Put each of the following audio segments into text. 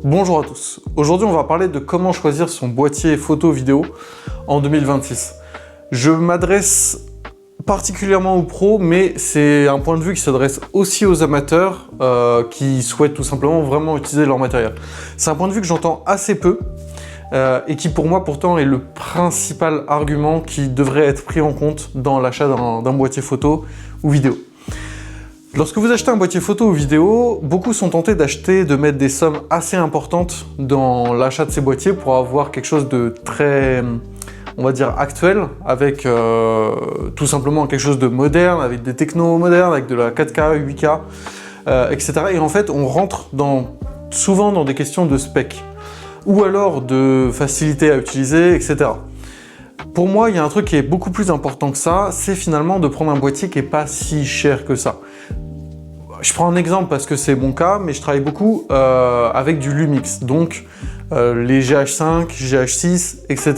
Bonjour à tous. Aujourd'hui, on va parler de comment choisir son boîtier photo-vidéo en 2026. Je m'adresse particulièrement aux pros, mais c'est un point de vue qui s'adresse aussi aux amateurs qui souhaitent tout simplement vraiment utiliser leur matériel. C'est un point de vue que j'entends assez peu et qui pour moi pourtant est le principal argument qui devrait être pris en compte dans l'achat d'un boîtier photo ou vidéo. Lorsque vous achetez un boîtier photo ou vidéo, beaucoup sont tentés de mettre des sommes assez importantes dans l'achat de ces boîtiers pour avoir quelque chose de très, on va dire, actuel, avec tout simplement quelque chose de moderne, avec des technos modernes, avec de la 4K, 8K, etc. Et en fait, on rentre souvent dans des questions de spec, ou alors de facilité à utiliser, etc. Pour moi, il y a un truc qui est beaucoup plus important que ça, c'est finalement de prendre un boîtier qui n'est pas si cher que ça. Je prends un exemple parce que c'est mon cas, mais je travaille beaucoup avec du Lumix, donc les GH5, GH6, etc.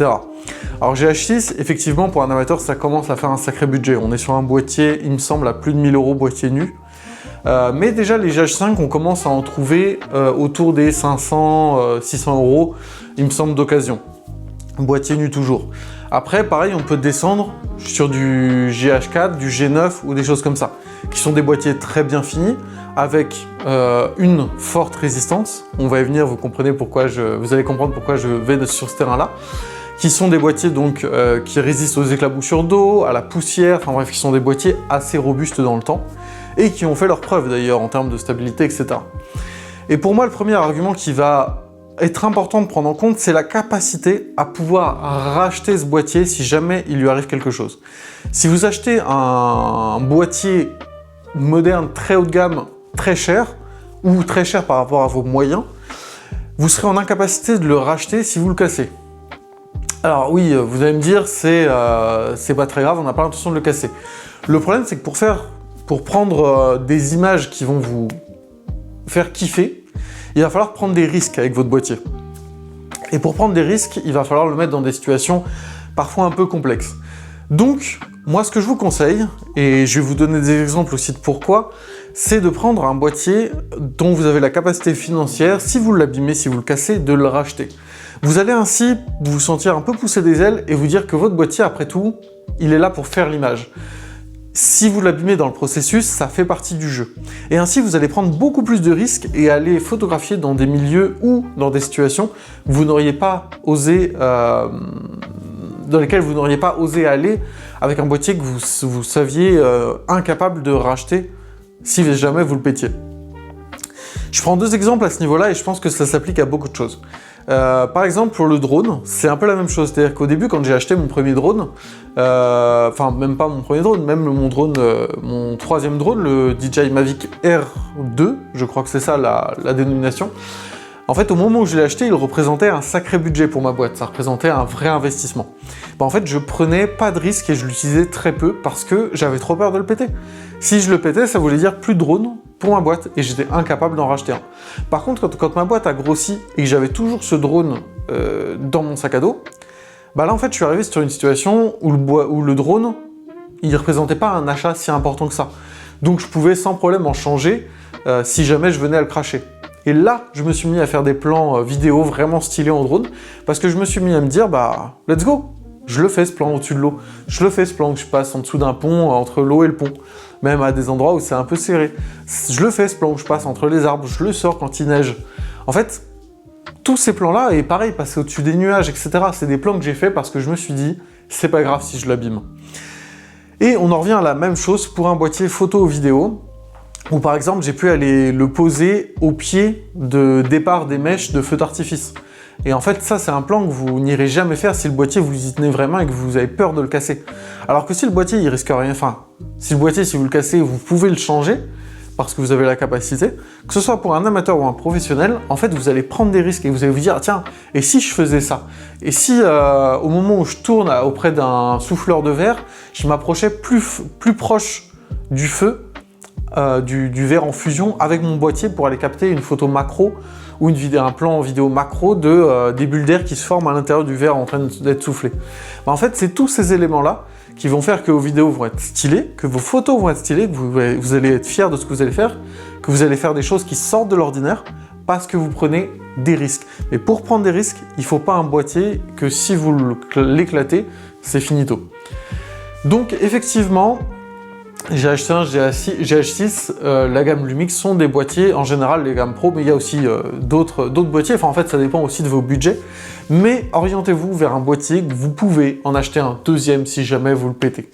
Alors GH6, effectivement, pour un amateur, ça commence à faire un sacré budget. On est sur un boîtier, il me semble, à plus de 1000 € boîtier nu. Mais déjà, les GH5, on commence à en trouver autour des 500, 600 €, il me semble, d'occasion. Boîtier nu toujours. Après, pareil, on peut descendre sur du GH4, du G9 ou des choses comme ça, qui sont des boîtiers très bien finis, avec une forte résistance. On va y venir, vous allez comprendre pourquoi je vais sur ce terrain-là. Qui sont des boîtiers donc qui résistent aux éclaboussures d'eau, à la poussière, enfin bref, qui sont des boîtiers assez robustes dans le temps, et qui ont fait leurs preuves d'ailleurs en termes de stabilité, etc. Et pour moi, le premier argument qui va être important de prendre en compte, c'est la capacité à pouvoir racheter ce boîtier si jamais il lui arrive quelque chose. Si vous achetez un boîtier moderne très haut de gamme, très cher, ou très cher par rapport à vos moyens, vous serez en incapacité de le racheter si vous le cassez. Alors oui, vous allez me dire, c'est pas très grave, on n'a pas l'intention de le casser. Le problème, c'est que pour prendre des images qui vont vous faire kiffer, il va falloir prendre des risques avec votre boîtier. Et pour prendre des risques, il va falloir le mettre dans des situations parfois un peu complexes. Donc, moi, ce que je vous conseille, et je vais vous donner des exemples aussi de pourquoi, c'est de prendre un boîtier dont vous avez la capacité financière, si vous l'abîmez, si vous le cassez, de le racheter. Vous allez ainsi vous sentir un peu pousser des ailes et vous dire que votre boîtier, après tout, il est là pour faire l'image. Si vous l'abîmez dans le processus, ça fait partie du jeu. Et ainsi, vous allez prendre beaucoup plus de risques et aller photographier dans des milieux ou dans des situations où vous n'auriez pas osé, dans lesquelles vous n'auriez pas osé aller avec un boîtier que vous saviez incapable de racheter si jamais vous le pétiez. Je prends deux exemples à ce niveau-là et je pense que ça s'applique à beaucoup de choses. Par exemple, pour le drone, c'est un peu la même chose. C'est-à-dire qu'au début, quand j'ai acheté mon premier drone, enfin même pas mon premier drone, même mon troisième drone, le DJI Mavic R2, je crois que c'est ça la dénomination. En fait, au moment où je l'ai acheté, il représentait un sacré budget pour ma boîte. Ça représentait un vrai investissement. En fait, je prenais pas de risques et je l'utilisais très peu parce que j'avais trop peur de le péter. Si je le pétais, ça voulait dire plus de drone pour ma boîte et j'étais incapable d'en racheter un. Par contre, quand ma boîte a grossi et que j'avais toujours ce drone dans mon sac à dos, bah là, en fait, je suis arrivé sur une situation où le drone, il représentait pas un achat si important que ça. Donc, je pouvais sans problème en changer si jamais je venais à le cracher. Et là, je me suis mis à faire des plans vidéo vraiment stylés en drone, parce que je me suis mis à me dire, bah, let's go. Je le fais ce plan au-dessus de l'eau. Je le fais ce plan où je passe en dessous d'un pont, entre l'eau et le pont. Même à des endroits où c'est un peu serré. Je le fais ce plan où je passe entre les arbres. Je le sors quand il neige. En fait, tous ces plans-là, et pareil, passer au-dessus des nuages, etc., c'est des plans que j'ai faits parce que je me suis dit, c'est pas grave si je l'abîme. Et on en revient à la même chose pour un boîtier photo ou vidéo, où par exemple j'ai pu aller le poser au pied de départ des mèches de feu d'artifice. Et en fait ça c'est un plan que vous n'irez jamais faire si le boîtier vous y tenez vraiment et que vous avez peur de le casser. Alors que si le boîtier il risque rien, enfin si vous le cassez vous pouvez le changer parce que vous avez la capacité, que ce soit pour un amateur ou un professionnel, en fait vous allez prendre des risques et vous allez vous dire tiens et si je faisais ça? Et si au moment où je tourne auprès d'un souffleur de verre, je m'approchais plus proche du feu, du verre en fusion avec mon boîtier pour aller capter une photo macro ou un plan vidéo macro des bulles d'air qui se forment à l'intérieur du verre en train d'être soufflé. En fait, c'est tous ces éléments-là qui vont faire que vos vidéos vont être stylées, que vos photos vont être stylées, que vous allez être fiers de ce que vous allez faire, que vous allez faire des choses qui sortent de l'ordinaire, parce que vous prenez des risques. Mais pour prendre des risques, il ne faut pas un boîtier que si vous l'éclatez, c'est finito. Donc effectivement, j'ai acheté un GH6, la gamme Lumix sont des boîtiers, en général les gammes Pro, mais il y a aussi d'autres boîtiers, enfin en fait ça dépend aussi de vos budgets, mais orientez-vous vers un boîtier que vous pouvez en acheter un deuxième si jamais vous le pétez.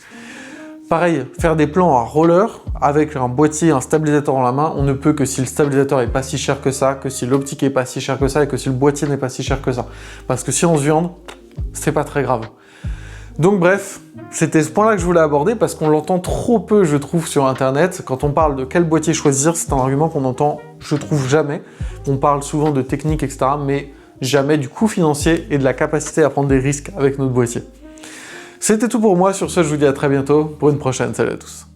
Pareil, faire des plans à roller avec un boîtier, un stabilisateur en la main, on ne peut que si le stabilisateur est pas si cher que ça, que si l'optique est pas si cher que ça et que si le boîtier n'est pas si cher que ça. Parce que si on se viande, c'est pas très grave. Donc bref, c'était ce point-là que je voulais aborder parce qu'on l'entend trop peu, je trouve, sur Internet. Quand on parle de quel boîtier choisir, c'est un argument qu'on entend, je trouve, jamais. On parle souvent de technique, etc., mais jamais du coût financier et de la capacité à prendre des risques avec notre boîtier. C'était tout pour moi. Sur ce, je vous dis à très bientôt pour une prochaine. Salut à tous.